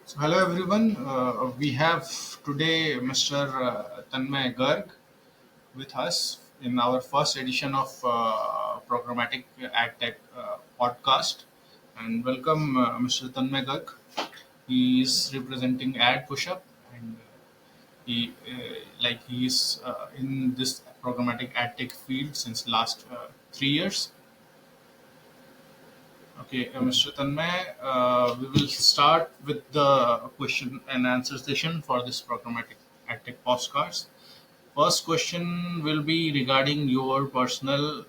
So, hello everyone. We have today Mr. Tanmay Garg with us in our first edition of Programmatic AdTech podcast. And welcome, Mr. Tanmay Garg. He is representing AdPushup, and he is in this programmatic AdTech field since last 3 years. Okay, Mr. Tanmay, we will start with the question and answer session for this programmatic AdTech podcast. First question will be regarding your personal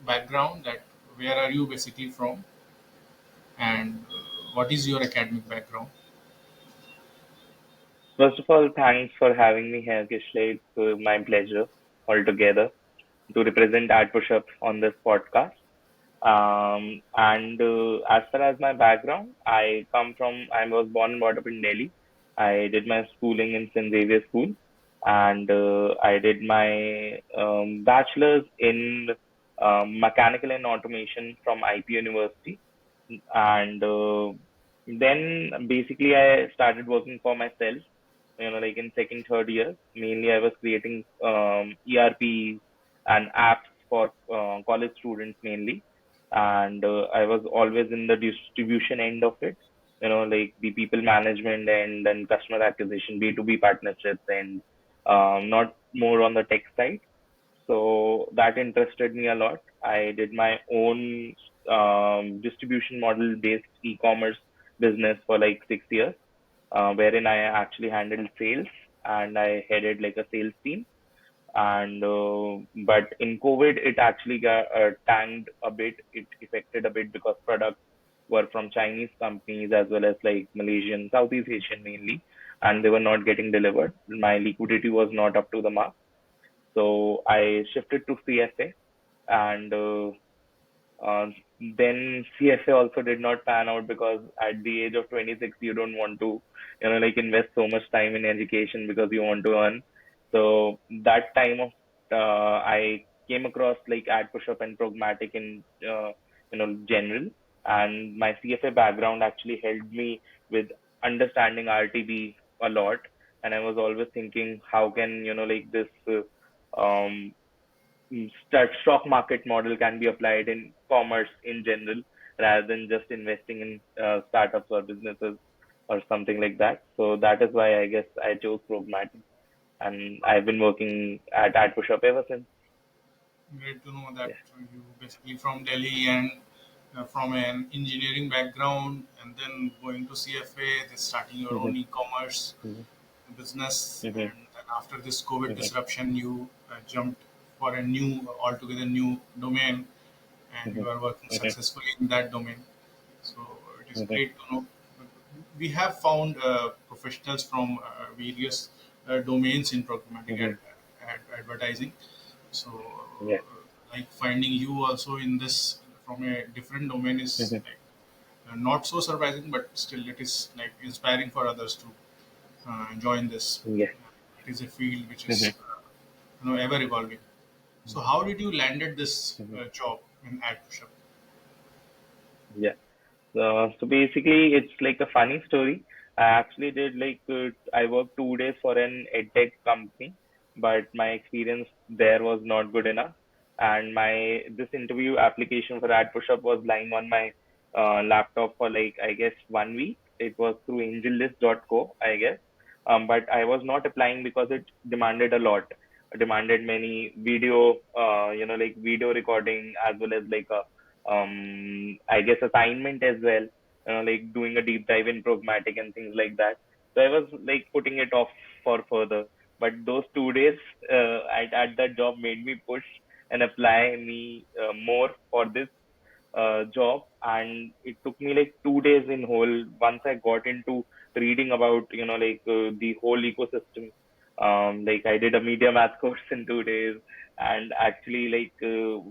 background, that where are you basically from, and what is your academic background? First of all, thanks for having me here, Kishle. It's my pleasure altogether to represent AdPushup on this podcast. And as far as my background, I was born and brought up in Delhi. I did my schooling in St. Xavier School, and I did my bachelor's in mechanical and automation from IP University. And then basically I started working for myself, like in second, third year. Mainly I was creating ERPs and apps for college students mainly. And I was always in the distribution end of it, like the people management and then customer acquisition, B2B partnerships, and not more on the tech side. So that interested me a lot. I did my own distribution model based e-commerce business for like 6 years, wherein I actually handled sales and I headed like a sales team. And but in COVID, it actually got tanked a bit. It affected a bit because products were from Chinese companies as well as like Malaysian, Southeast Asian mainly, and they were not getting delivered. My liquidity was not up to the mark, so I shifted to CFA, and uh, then CFA also did not pan out because at the age of 26, you don't want to, like invest so much time in education because you want to earn. So that time of I came across like ad push-up and programmatic in general, and my CFA background actually helped me with understanding RTB a lot. And I was always thinking, how can like this stock market model can be applied in commerce in general rather than just investing in startups or businesses or something like that. So that is why I guess I chose programmatic, and I've been working at AdPushup ever since. Great to know Yeah. that you basically from Delhi and from an engineering background, and then going to CFA, then starting your Mm-hmm. own e-commerce Mm-hmm. business, Mm-hmm. and then after this COVID Mm-hmm. disruption, you jumped for a new, altogether new domain, and you are working Mm-hmm. successfully in that domain. So it is Mm-hmm. great to know. We have found professionals from various domains in programmatic Mm-hmm. advertising. So, Yeah. like finding you also in this from a different domain is Mm-hmm. like not so surprising, but still it is like inspiring for others to join this. Yeah. It is a field which Mm-hmm. is ever evolving. So, how did you landed this Mm-hmm. job in AdPushup? Yeah. So basically, it's like a funny story. I actually did like I worked 2 days for an edtech company, but my experience there was not good enough. And my this interview application for AdPushup was lying on my laptop for like I guess 1 week. It was through AngelList.co, I guess. But I was not applying because it demanded a lot. It demanded many video, like video recording as well as like a I guess assignment as well, like doing a deep dive in programmatic and things like that. So I was like putting it off for further. But those 2 days at that job made me push and apply me more for this job. And it took me like 2 days in whole. Once I got into reading about, like the whole ecosystem, like I did a media math course in 2 days and actually like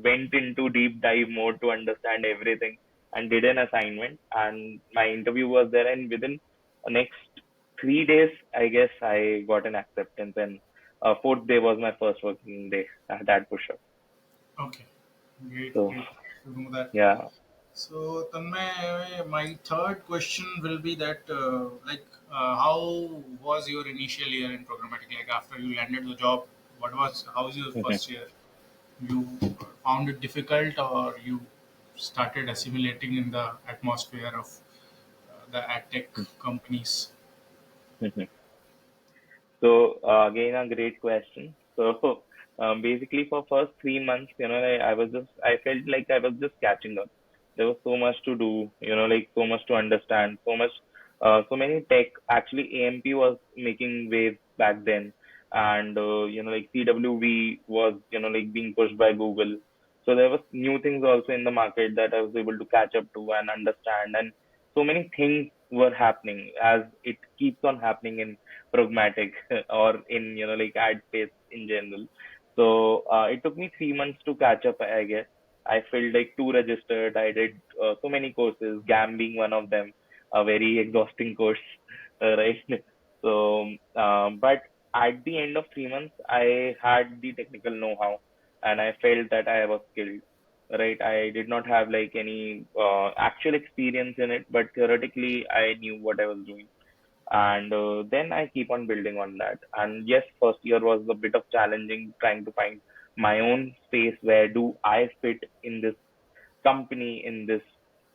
went into deep dive mode to understand everything and did an assignment, and my interview was there, and within the next 3 days I guess I got an acceptance, and fourth day was my first working day at that push up. Okay, great, So great to know that. yeah. So, Tanmay, my third question will be that, how was your initial year in programmatic? Like after you landed the job, how was your Mhm. first year? You found it difficult, or you started assimilating in the atmosphere of the ad tech companies? Mhm. So again, a great question. So basically, for first 3 months, I felt like I was just catching up. There was so much to do, like so much to understand, so many tech. Actually, AMP was making waves back then, and like CWV was, like being pushed by Google. So there was new things also in the market that I was able to catch up to and understand, and so many things were happening as it keeps on happening in Programmatic or in like ad space in general. So it took me 3 months to catch up, I guess. I felt like too registered. I did so many courses, GAM being one of them, a very exhausting course, right? So, but at the end of 3 months, I had the technical know-how and I felt that I was skilled, right? I did not have like any actual experience in it, but theoretically, I knew what I was doing, and then I keep on building on that. And yes, first year was a bit of challenging, trying to find my own space. Where do I fit in this company, in this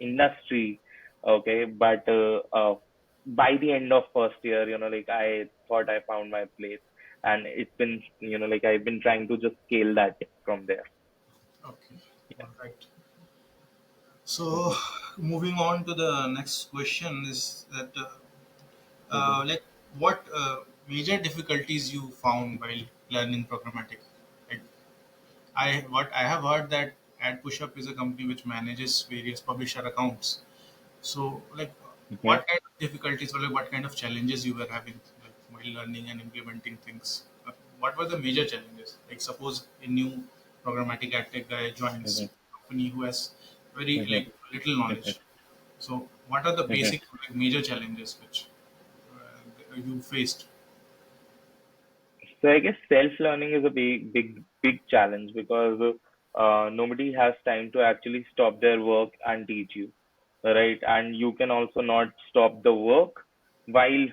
industry? Okay, but by the end of first year, like I thought I found my place, and it's been, like I've been trying to just scale that from there. Okay, all right. So, Mhm. moving on to the next question is that, Mhm. like, what major difficulties you found while learning programmatic? Like, what I have heard that AdPushup is a company which manages various publisher accounts. So, like, Mhm. what kind of difficulties or like what kind of challenges you were having like while learning and implementing things? What were the major challenges? Like, suppose a new programmatic ad tech guy joins Mhm. a company who has very Mhm. like little knowledge. So, what are the Mhm. basic like major challenges which you faced? So I guess self-learning is a big challenge because nobody has time to actually stop their work and teach you, right? And you can also not stop the work while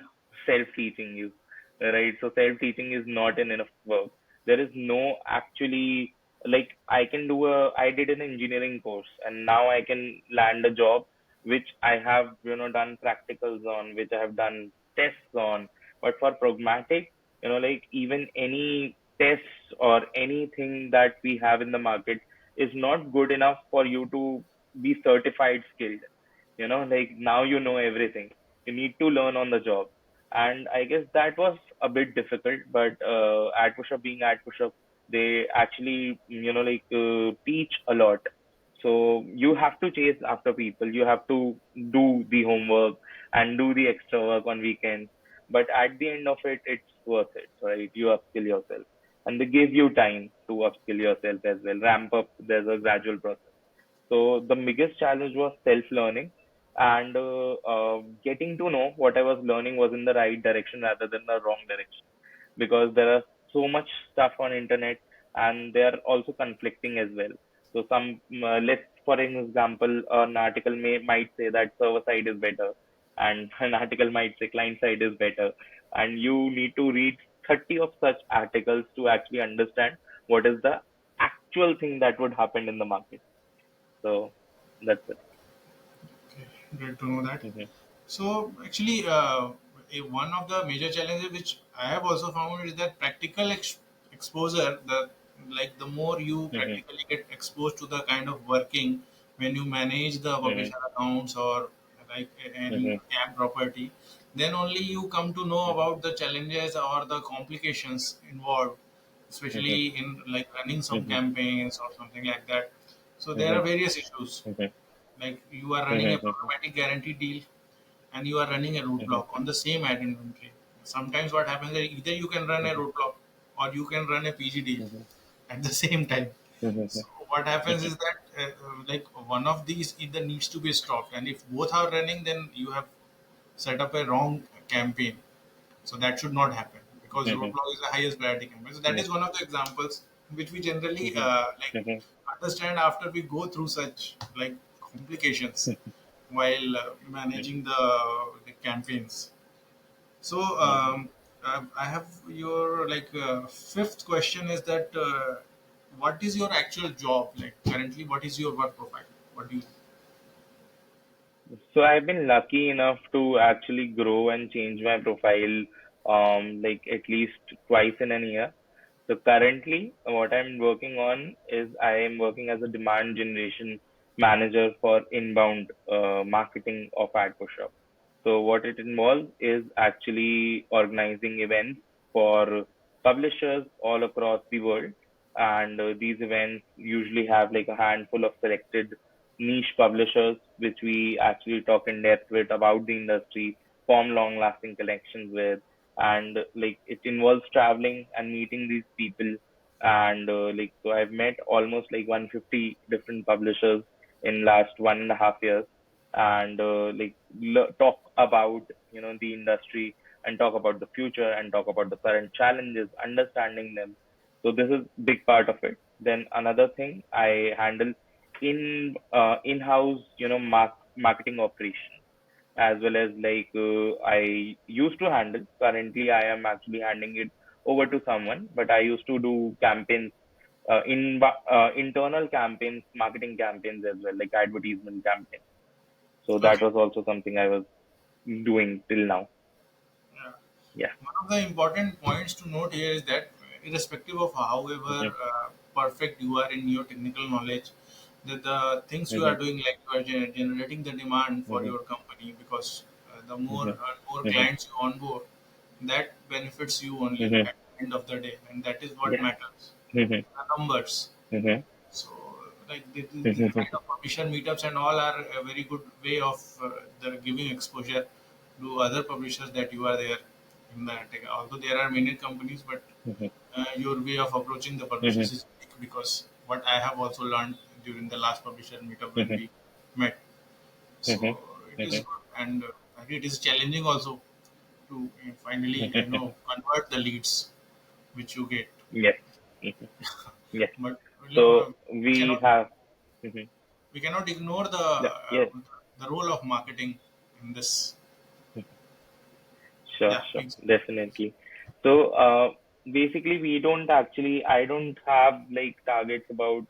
self-teaching you, right? So self-teaching is not an enough work. There is no actually, like, I did an engineering course and now I can land a job which I have, done practicals on, which I have done tests on. But for programmatic, like even any tests or anything that we have in the market is not good enough for you to be certified skilled. Like now you know everything. You need to learn on the job. And I guess that was a bit difficult, but AdPushup being AdPushup, they actually, teach a lot. So you have to chase after people. You have to do the homework and do the extra work on weekends. But at the end of it, it's worth it, right? You upskill yourself. And they give you time to upskill yourself as well. Ramp up, there's a gradual process. So the biggest challenge was self-learning and getting to know what I was learning was in the right direction rather than the wrong direction. Because there are so much stuff on internet and they are also conflicting as well. So let's for an example, an article might say that server side is better, and an article might say client side is better, and you need to read 30 of such articles to actually understand what is the actual thing that would happen in the market. So that's it. Okay, great to know that. Mhm. So actually, one of the major challenges which I have also found is that practical exposure. The more you Mhm. practically get exposed to the kind of working when you manage the Mhm. publisher accounts or like any Mhm. camp property, then only you come to know Mhm. about the challenges or the complications involved, Mhm. especially in like running some Mhm. campaigns or something like that. So there are Mhm. various issues, Mhm. like you are running a Mhm. Mhm. programmatic guarantee deal and you are running a Mhm. roadblock on the same ad inventory. Sometimes what happens is either you can run a Mhm. roadblock or you can run a PG deal Mhm. at the same time. Mhm. So what happens Mhm. is that like one of these either needs to be stopped, and if both are running, then you have set up a wrong campaign. So that should not happen because Mhm. roadblock is the highest priority campaign. So that Mhm. is one of the examples which we generally Mhm. like Mhm. understand after we go through such like implications while managing the campaigns. So I have your fifth question is that what is your actual job like currently? What is your work profile? What do you? So I've been lucky enough to actually grow and change my profile, like at least twice in a year. So currently, what I'm working on is I am working as a demand generation manager for inbound marketing of AdPushup. So what it involves is actually organizing events for publishers all across the world, and these events usually have like a handful of selected niche publishers, which we actually talk in depth with about the industry, form long-lasting connections with, and like it involves traveling and meeting these people. And like so I've met almost like 150 different publishers in last 1.5 years, and talk about the industry, and talk about the future, and talk about the current challenges, understanding them. So this is big part of it. Then another thing I handle in-house marketing operations, as well as I used to handle. Currently, I am actually handing it over to someone, but I used to do campaigns, internal campaigns, marketing campaigns as well, like advertisement campaigns. So that Okay. was also something I was doing till now. Yeah. Yeah. One of the important points to note here is that irrespective of however Mm-hmm. perfect you are in your technical knowledge, that the things you are Mm-hmm. doing, like you are generating the demand for Mm-hmm. your company, because the more Mm-hmm. more Mm-hmm. clients you onboard, that benefits you only Mm-hmm. at the end of the day, and that is what Yeah. matters. Mm-hmm. The numbers. Mm-hmm. So, the kind Mm-hmm. of publisher meetups and all are a very good way of giving exposure to other publishers that you are there in the tech. Although there are many companies, but your way of approaching the Mm-hmm. publishers is unique, because what I have also learned during the last publisher meetup when Mm-hmm. we met. Mm-hmm. So it is Mm-hmm. good, and it is challenging also to finally Mm-hmm. convert the leads which you get. Yes. Mhm. Yes. But So we we cannot have. Mhm. ignore Yeah. Yes. the role of marketing in this. Sure. Yeah, Sure. please. Definitely. So basically, I don't have like targets about.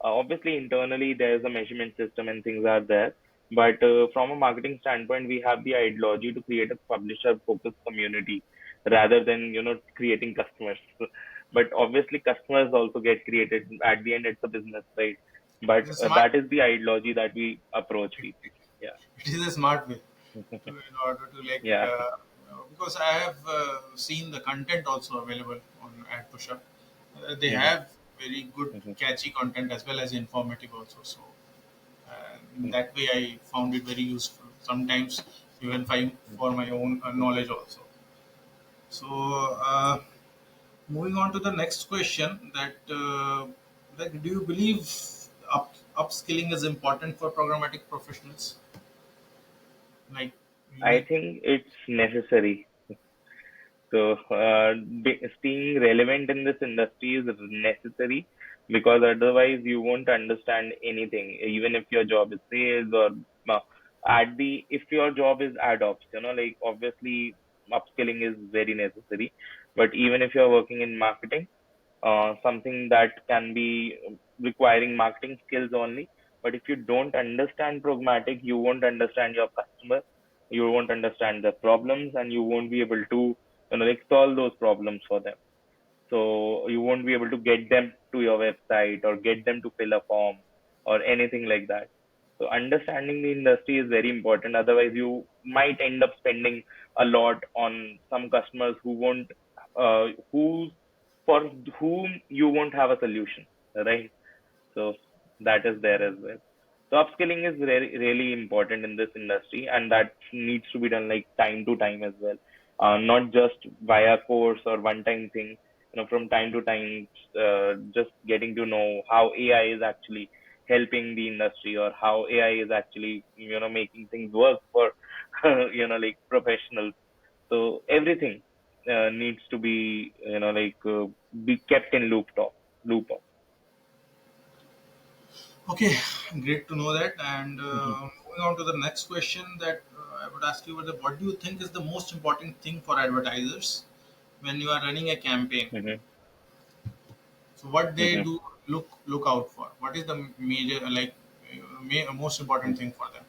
Obviously, internally there's a measurement system and things are there. But from a marketing standpoint, we have the ideology to create a publisher-focused community rather than creating customers. But obviously, customers also get created. At the end, it's a business, right? But It's a smart. that is the ideology that we approach It, people. Yeah. it is a smart way to in order to Yeah. because I have seen the content also available on AdPushup. They Mhm. have very good Mhm. catchy content as well as informative also. So in Mhm. that way, I found it very useful. Sometimes even for my own knowledge also. So moving on to the next question, that do you believe upskilling is important for programmatic professionals? Like you I need. think it's necessary. So, staying relevant in this industry is necessary, because otherwise you won't understand anything. Even if your job is sales or if your job is ad ops, like obviously upskilling is very necessary. But even if you're working in marketing, something that can be requiring marketing skills only. But if you don't understand programmatic, you won't understand your customer, you won't understand the problems, and you won't be able to like solve those problems for them. So you won't be able to get them to your website or get them to fill a form or anything like that. So understanding the industry is very important. Otherwise, you might end up spending a lot on some customers who for whom you won't have a solution, right? So that is there as well. So upskilling is really important in this industry, and that needs to be done like time to time as well, not just via course or one-time thing. From time to time, just getting to know how AI is actually helping the industry, or how AI is actually making things work for like professionals. So everything needs to be be kept in loop of. Okay, great to know that. And Mhm, moving on to the next question that I would ask you, what do you think is the most important thing for advertisers when you are running a campaign? mhm, So what they mhm, do look out for? What is the major most important thing for them?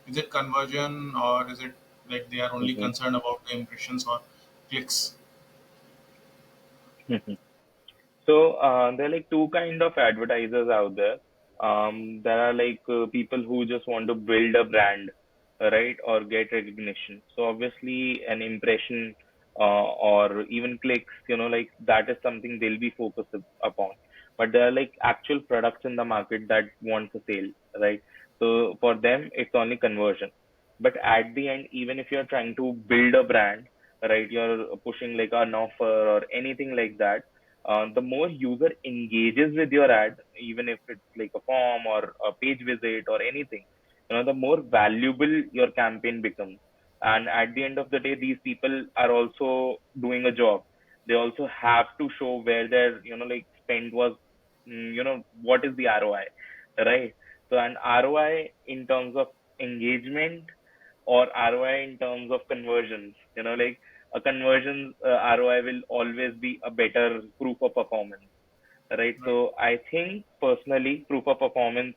Is it conversion, or is it like they are only mhm, concerned about the impressions or clicks? mhm. So there are like two kind of advertisers out there. There are like people who just want to build a brand, right, or get recognition. So obviously, an impression or even clicks, like that is something they'll be focused upon. But there are like actual products in the market that want a sale, right? So for them, it's only conversion. But at the end, even if you're trying to build a brand, right, you're pushing like an offer or anything like that, the more user engages with your ad, even if it's like a form or a page visit or anything, the more valuable your campaign becomes. And at the end of the day, these people are also doing a job. They also have to show where their, like spend was, what is the ROI, right? So an ROI in terms of engagement or ROI in terms of conversions, like a conversion ROI will always be a better proof of performance, right? Right. So I think personally, proof of performance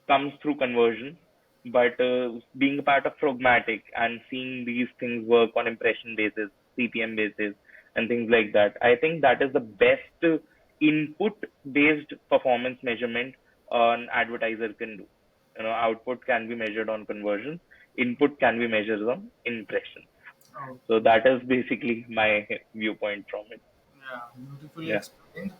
comes through conversion, but being a part of Programmatic and seeing these things work on impression basis, CPM basis, and things like that, I think that is the best input based performance measurement an advertiser can do. Output can be measured on conversion, input can be measured on impression. So Okay. that is basically my viewpoint from it. Yeah, beautifully Yeah. explained.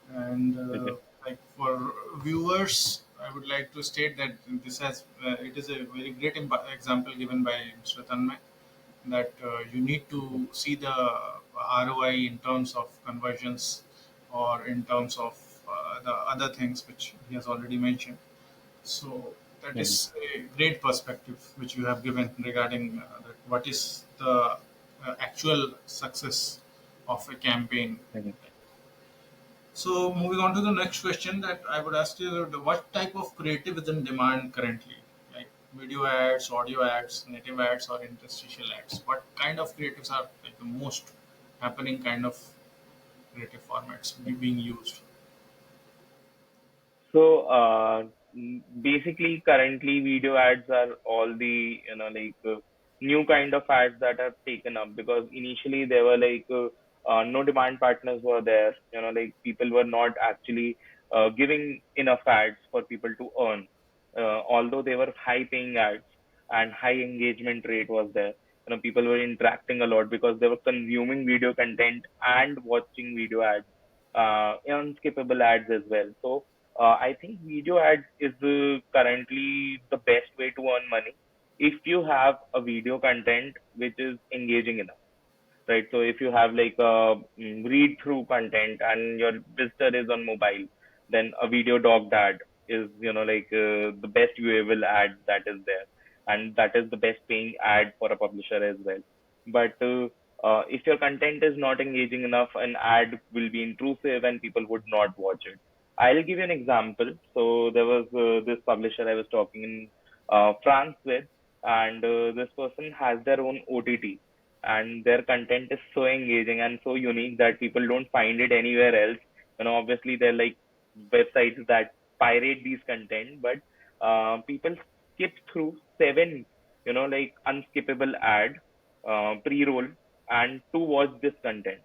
And Mhm, like for viewers, I would like to state that it is a very great example given by Mr. Tanmay, that you need to see the ROI in terms of conversions or in terms of the other things which he has already mentioned. So that mhm, is a great perspective which you have given regarding that what is the actual success of a campaign. mhm. So moving on to the next question that I would ask you, what type of creative is in demand currently? Like video ads, audio ads, native ads, or interstitial ads? What kind of creatives are like the most happening kind of creative formats being used? So, basically, currently, video ads are all the, like new kind of ads that have taken up, because initially there were like no demand partners were there, like people were not actually giving enough ads for people to earn, although they were high paying ads and high engagement rate was there. People were interacting a lot because they were consuming video content and watching video ads, unskippable ads as well. So, I think video ads is currently the best way to earn money if you have a video content which is engaging enough, right? So if you have like a read through content and your visitor is on mobile, then a video dogged ad is, like the best viewable ad that is there. And that is the best paying ad for a publisher as well. But if your content is not engaging enough, an ad will be intrusive and people would not watch it. I'll give you an example. So there was this publisher I was talking in France with, and this person has their own OTT, and their content is so engaging and so unique that people don't find it anywhere else. Obviously they're like websites that pirate these content, but people skip through seven, like unskippable ad, pre-roll, and to watch this content.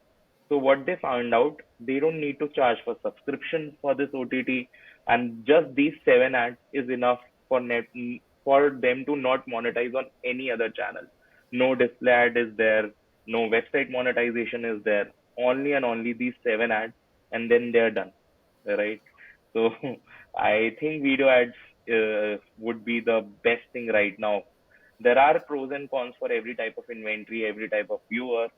So what they found out, they don't need to charge for subscription for this OTT, and just these seven ads is enough for net for them to not monetize on any other channel. No display ad is there, no website monetization is there, only and only these seven ads, and then they're done, right? So I think video ads would be the best thing right now. There are pros and cons for every type of inventory, every type of viewer,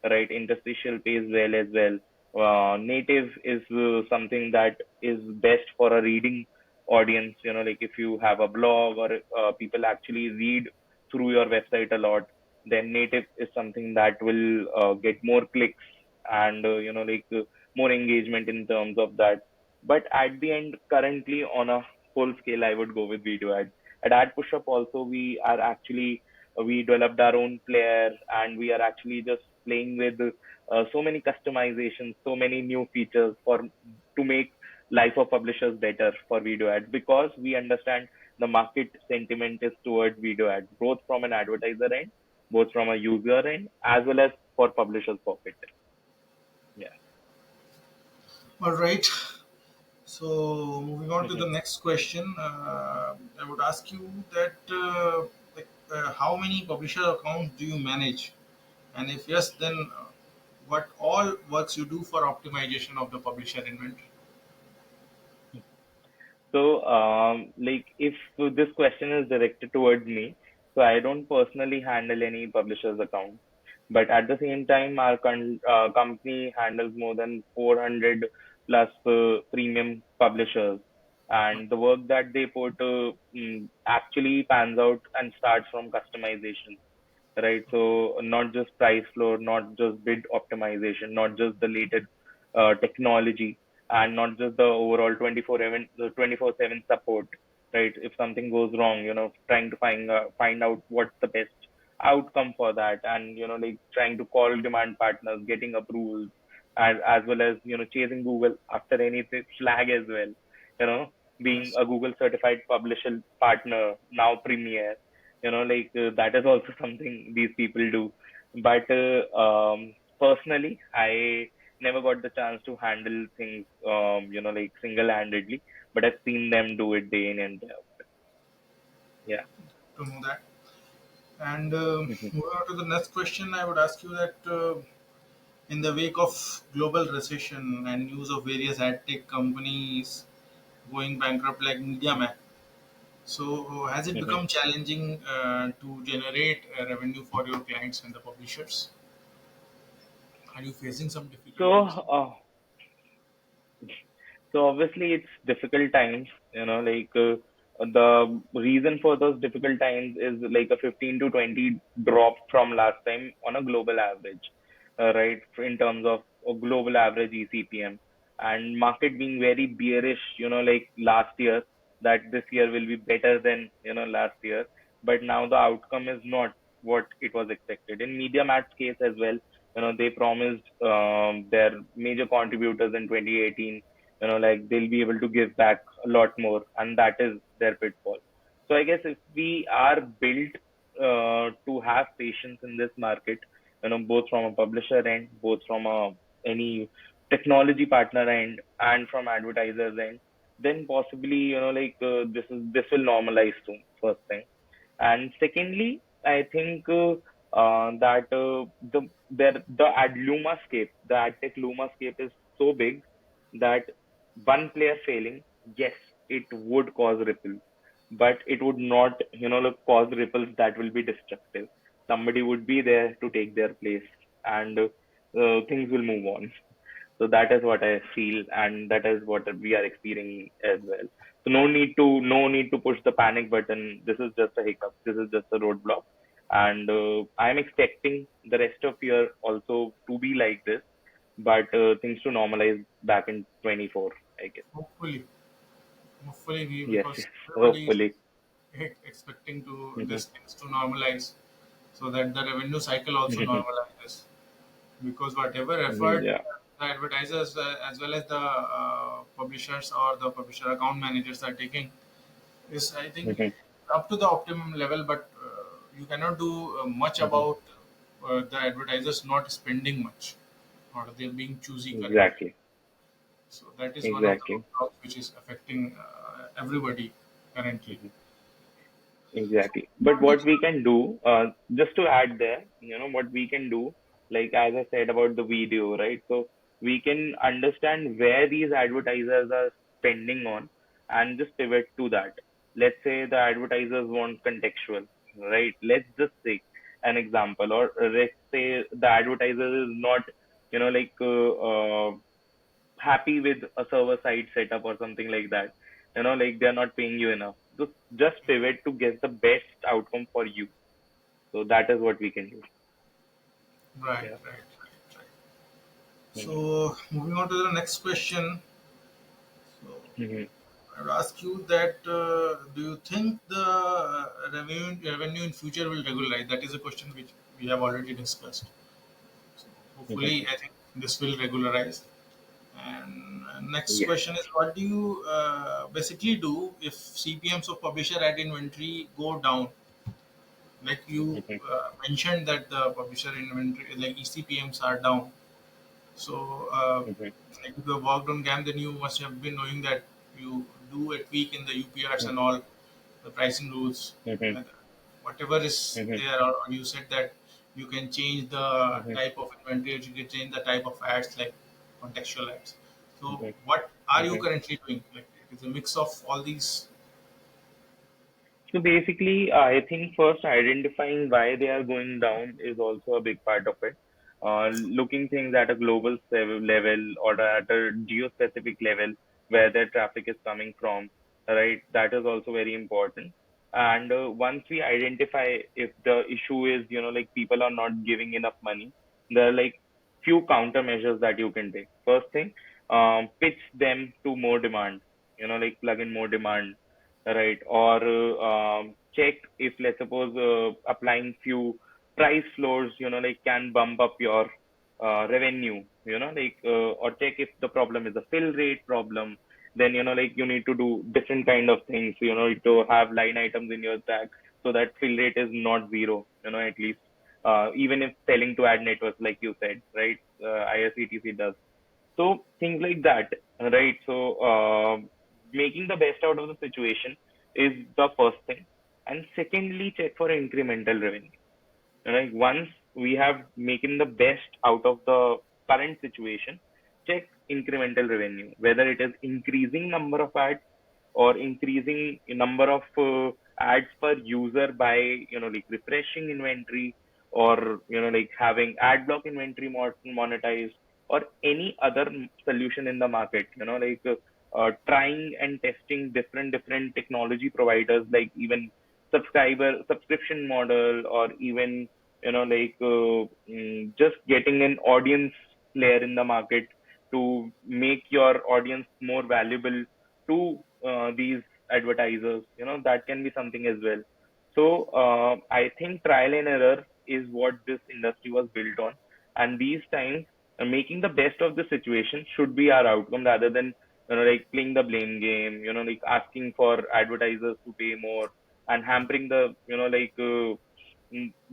right? Interstitial pays well as well. Native is something that is best for a reading audience. Like if you have a blog or people actually read through your website a lot, then native is something that will get more clicks and like more engagement in terms of that. But at the end, currently on a full scale, I would go with video ads. At AdPushup also, we developed our own player, and we are actually just playing with so many customizations, so many new features for to make life of publishers better for video ads, because we understand the market sentiment is towards video ads, both from an advertiser end, both from a user end, as well as for publishers' profit. Yeah. All right. So moving on to Mhm. the next question, I would ask you that how many publisher accounts do you manage, and if yes, then what all works you do for optimization of the publisher inventory? So, like, if this question is directed towards me, so I don't personally handle any publisher's account, but at the same time, our company handles more than 400 plus premium publishers, and the work that they put actually pans out and starts from customization, right? So not just price floor, not just bid optimization, not just the latest technology, and not just the overall 24/7 support, right? If something goes wrong, trying to find out what's the best outcome for that, and like trying to call demand partners, getting approvals, as well as chasing Google after anything flag as well, you know, being Yes. a Google certified publisher partner now premier, like that is also something these people do. But personally, I never got the chance to handle things, like single handedly, but I've seen them do it day in and day out. Yeah. To know that. And Mhm. moving on to the next question, I would ask you that in the wake of global recession and news of various ad tech companies going bankrupt like MediaMac, so has it Mhm. become challenging to generate revenue for your clients and the publishers? Are you facing some So, difficulties? So obviously it's difficult times, like the reason for those difficult times is like a 15 to 20 drop from last time on a global average, right? In terms of a global average ECPM, and market being very bearish, like last year, that this year will be better than, last year. But now the outcome is not what it was expected. In MediaMarkt's case as well, they promised their major contributors in 2018, like they'll be able to give back a lot more, and that is their pitfall. So I guess if we are built to have patience in this market, both from a publisher end, both from any technology partner end, and from advertisers end, then possibly, like this will normalize soon, first thing. And secondly, I think that the ad tech lumascape is so big that one player failing, yes, it would cause ripples, but it would not, like, cause ripples that will be destructive. Somebody would be there to take their place, and things will move on. So that is what I feel, and that is what we are experiencing as well. So no need to push the panic button. This is just a hiccup. This is just a roadblock, and I'm expecting the rest of year also to be like this, but things to normalize back in 24, I guess. Hopefully, hopefully we, Yes, because yes. everybody is Hopefully. expecting to Mhm. these things to normalize, so that the revenue cycle also normalizes. Because whatever effort Yeah. the advertisers as well as the publishers or the publisher account managers are taking is, I think, Mhm. up to the optimum level, but you cannot do much Mhm. about the advertisers not spending much or they being choosy currently. Exactly. So that is one of the Exactly. roadblocks which is affecting everybody currently. Exactly. But Not with what we can do, just to add there, what we can do, like as I said about the video, right? So we can understand where these advertisers are spending on and just pivot to that. Let's say the advertisers want contextual, right? Let's just take an example, or let's say the advertiser is not, like happy with a server side setup or something like that. Like they're not paying you enough. Just pivot to get the best outcome for you. So that is what we can do. right, Yeah. right, right, right. Mhm. So moving on to the next question. Mhm. I would ask you that do you think the revenue in future will regularize? That is a question which we have already discussed. So Mhm. hopefully, I think this will regularize. And next Yes. question is, what do you basically do if CPMs of publisher ad inventory go down? Like you Mhm. mentioned that the publisher inventory, like ECPMs are down. So, Mhm. like if you have worked on GAM, then you must have been knowing that you do a tweak in the UPRs and Mhm. all the pricing rules. Mhm. uh, Whatever is Mhm. there, or you said that you can change the Mhm. type of inventory, you can change the type of ads, like contextual ads. So, Mhm. what are you Mhm. currently doing? Like, it's a mix of all these. So basically, I think first identifying why they are going down is also a big part of it. Looking things at a global level or at a geo-specific level where their traffic is coming from, right? That is also very important. And once we identify if the issue is, like people are not giving enough money, there are like few countermeasures that you can take. First thing, pitch them to more demand, like plug in more demand, right? Or check if, let's suppose, applying few price floors, like can bump up your revenue, or check if the problem is a fill rate problem. Then, like you need to do different kind of things, to have line items in your tag so that fill rate is not zero, at least. Even if selling to ad networks, like you said, right? ISETC does. So things like that, right? So making the best out of the situation is the first thing. And secondly, check for incremental revenue. Right? Once we have making the best out of the current situation, check incremental revenue, whether it is increasing number of ads or increasing number of ads per user by, like refreshing inventory, or, like having ad block inventory monetized, or any other solution in the market, trying and testing different technology providers, like even subscription model, or even, just getting an audience layer in the market to make your audience more valuable to these advertisers. That can be something as well. So I think trial and error is what this industry was built on, and these times, making the best of the situation should be our outcome, rather than, like playing the blame game, like asking for advertisers to pay more and hampering the,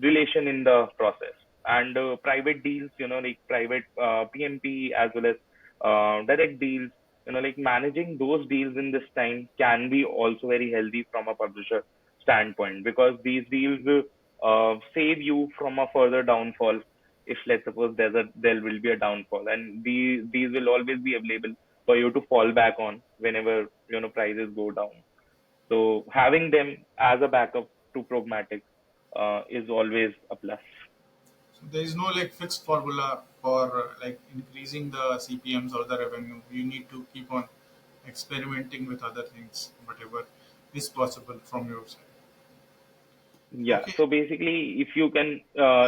relation in the process. And private deals, like private PMP, as well as direct deals, like managing those deals in this time can be also very healthy from a publisher standpoint, because these deals save you from a further downfall. If, let's suppose, there will be a downfall, and these will always be available for you to fall back on whenever, prices go down. So having them as a backup to Programmatic is always a plus. So there is no like fixed formula for like increasing the CPMs or the revenue. You need to keep on experimenting with other things, whatever is possible from your side. Yeah. Okay. So basically, if you can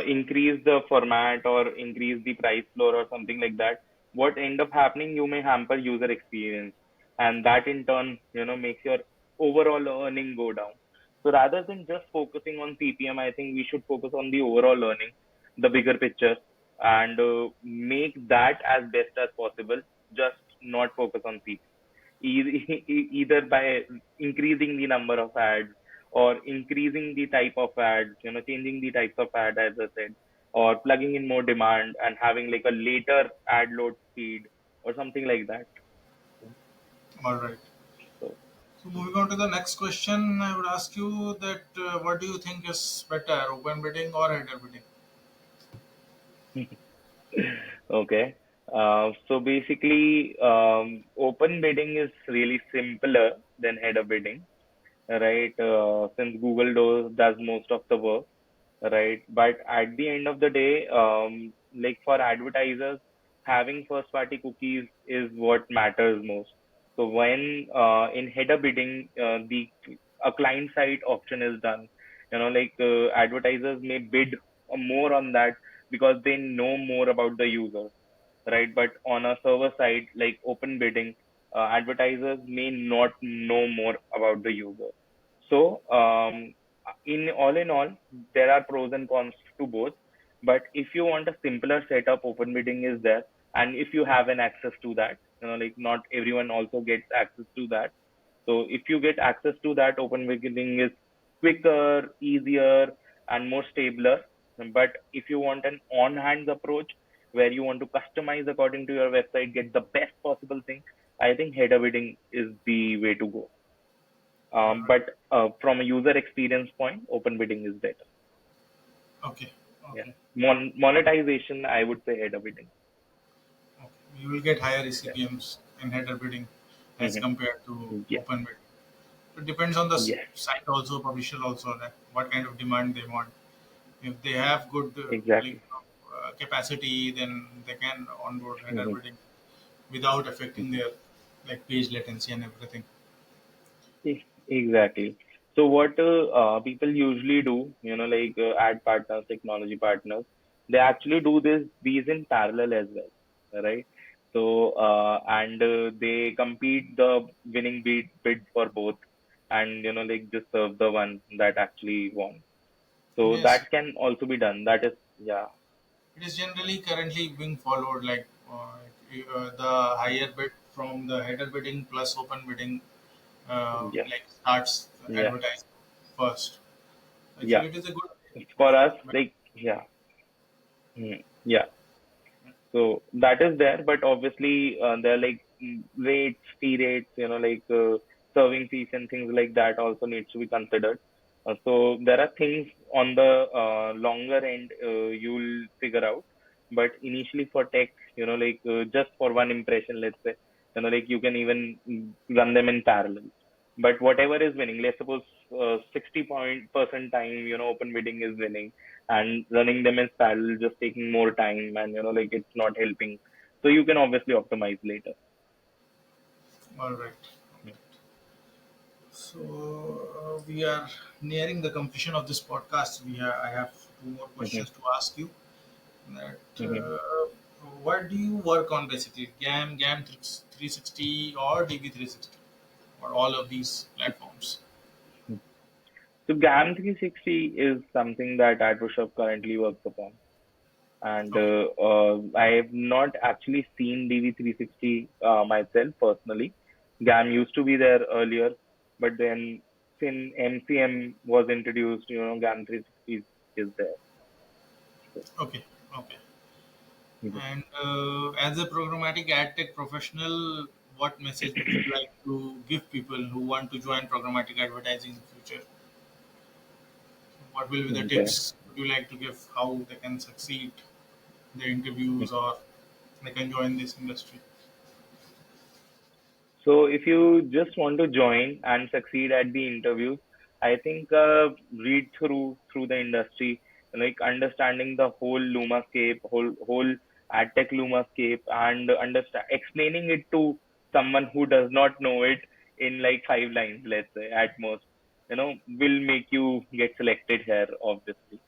increase the format or increase the price floor or something like that, what end up happening, you may hamper user experience, and that in turn, makes your overall earning go down. So rather than just focusing on CPM, I think we should focus on the overall earning, the bigger picture, and make that as best as possible. Just not focus on CPM, either by increasing the number of ads, or increasing the type of ads, changing the types of ad, as I said, or plugging in more demand and having like a later ad load speed or something like that. All right. So, So moving on to the next question, I would ask you that what do you think is better, open bidding or header bidding? okay. So basically, open bidding is really simpler than header bidding, right? Since Google does most of the work, right? But at the end of the day, like for advertisers, having first party cookies is what matters most. So when in header bidding, the a client side option is done, advertisers may bid more on that because they know more about the user, right? But on a server side, like open bidding, advertisers may not know more about the user. So, in all, there are pros and cons to both. But if you want a simpler setup, open bidding is there, and if you have an access to that, like not everyone also gets access to that. So if you get access to that, open bidding is quicker, easier, and more stabler. But if you want an on-hands approach where you want to customize according to your website, get the best possible thing, I think header bidding is the way to go. All right. But from a user experience point, open bidding is better. Okay. Yeah. Okay. Monetization, I would say header bidding. Okay. You will get higher Yeah. ECPMs in header bidding as Hmm. compared to Yes. open bidding. It depends on the Yes. site also, publisher also, that what kind of demand they want. If they have good Exactly. capacity, then they can onboard header Hmm. bidding without affecting their like page latency and everything. Exactly. So what people usually do, like ad partners, technology partners, they actually do these in parallel as well, right? So and they compete the winning bid for both, and like just serve the one that actually won. So Yes, that can also be done. That is, yeah, it is generally currently being followed like the higher bid from the header bidding plus open bidding yeah, like starts yeah, advertising first. yeah. Actually, it is a good For us, thing. like, yeah, yeah. So that is there, but obviously there are like rates, fee rates, like serving fees and things like that also needs to be considered. So there are things on the longer end you'll figure out, but initially for tech, like just for one impression, let's say, like you can even run them in parallel. But whatever is winning, let's suppose 60% time, open bidding is winning and running them as parallel just taking more time and like it's not helping, so you can obviously optimize later. All right. So we are nearing the completion of this podcast. I have two more Hmm. questions to ask you. That Hmm. what do you work on basically? GAM 360 or DB 360 or all of these platforms? So GAM 360 is something that AdPushup currently works upon, and Okay. I have not actually seen DV 360 myself personally. GAM used to be there earlier, but then since MCM was introduced, GAM 360 is there. So, Okay. Okay. mhm. And as a programmatic ad tech professional, what message would you like to give people who want to join programmatic advertising in future? What will be the Okay. tips would you like to give how they can succeed in the interviews or they can join this industry? So if you just want to join and succeed at the interviews, I think read through the industry, like understanding the whole Lumascape, whole AdTech Lumascape, and understand explaining it to someone who does not know it in like 5 lines, let's say at most, will make you get selected here, obviously.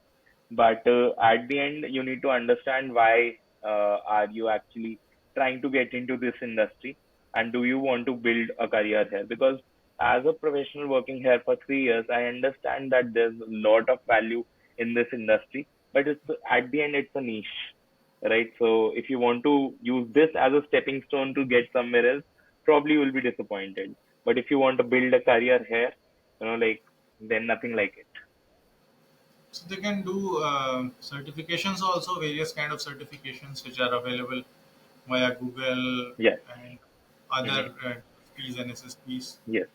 But at the end, you need to understand why are you actually trying to get into this industry, and do you want to build a career here? Because as a professional working here for 3 years, I understand that there's a lot of value in this industry, but it's at the end it's a niche, right? So if you want to use this as a stepping stone to get somewhere else, probably you will be disappointed. But if you want to build a career here, like, then nothing like it. So they can do certifications also, various kind of certifications which are available via Google Yes. and Hmm. other Ps and SSPs. Yes.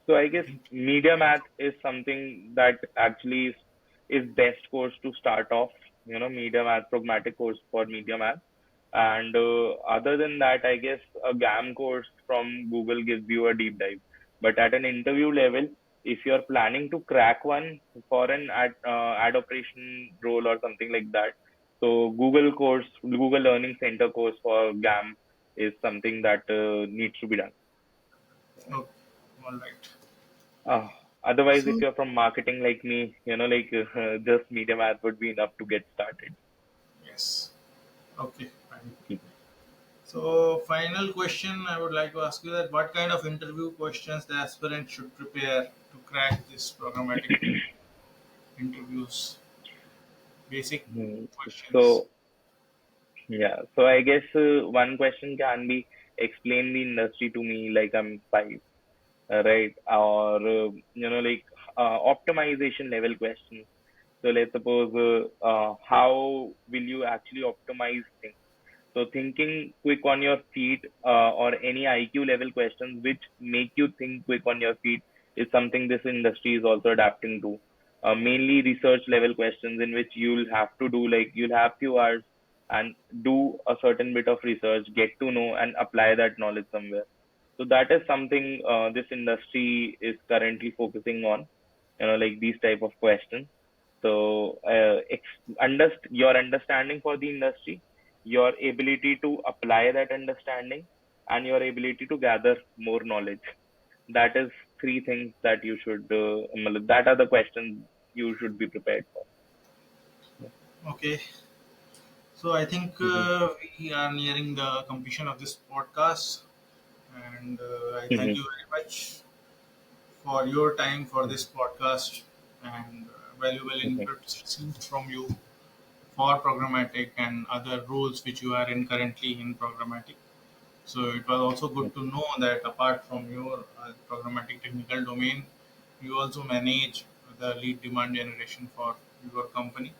So I I guess think media math is something that actually is best course to start off. Media math, programmatic course for media math. And other than that, I guess a GAM course from Google gives you a deep dive. But at an interview level, if you're planning to crack one for an ad operation role or something like that, so Google Learning Center course for GAM is something that needs to be done. okay, all right. Uh, Otherwise, if So you're from marketing like me, like just media math would be enough to get started. yes, okay, fine. So, final question I would like to ask you that what kind of interview questions the aspirant should prepare to crack this programmatic interviews? Basic Hmm. questions. So yeah, so I guess one question can be explain the industry to me like I'm five, right? Or like optimization level questions. So let's suppose how will you actually optimize things? So thinking quick on your feet or any IQ level questions which make you think quick on your feet is something this industry is also adapting to. Mainly research level questions in which you'll have to do like you'll have few hours and do a certain bit of research, get to know and apply that knowledge somewhere. So that is something this industry is currently focusing on, like these type of questions. So your understanding for the industry, your ability to apply that understanding, and your ability to gather more knowledge. That is three things that you should. That are the questions you should be prepared for. Yeah. Okay. So, I think Mm-hmm. we are nearing the completion of this podcast, and I thank Mm-hmm. you very much for your time for this podcast and valuable Mm-hmm. inputs received from you for programmatic and other roles which you are in currently in programmatic. So it was also good to know that apart from your programmatic technical domain, you also manage the lead demand generation for your company.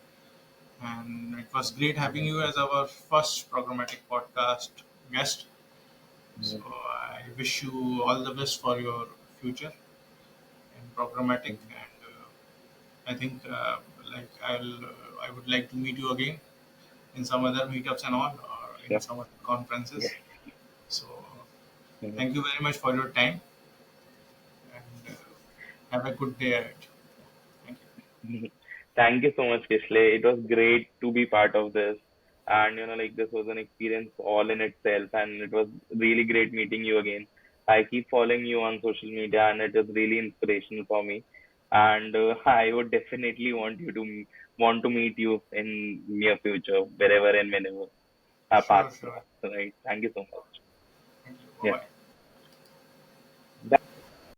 And it was great having you as our first programmatic podcast guest. So Mm-hmm. I wish you all the best for your future in programmatic, and I think I would like to meet you again in some other meetups and all, or in Sure. some other Yes. conferences. So Mm-hmm. thank you very much for your time, and have a good day ahead. Thank you. Thank you so much, Kishle. It was great to be part of this. And, like this was an experience all in itself. And it was really great meeting you again. I keep following you on social media and it is really inspirational for me. And I would definitely want to meet you in near future, wherever and whenever our Sure, paths sure. cross. Right. Thank you so much. Thank you. Yeah. Bye bye.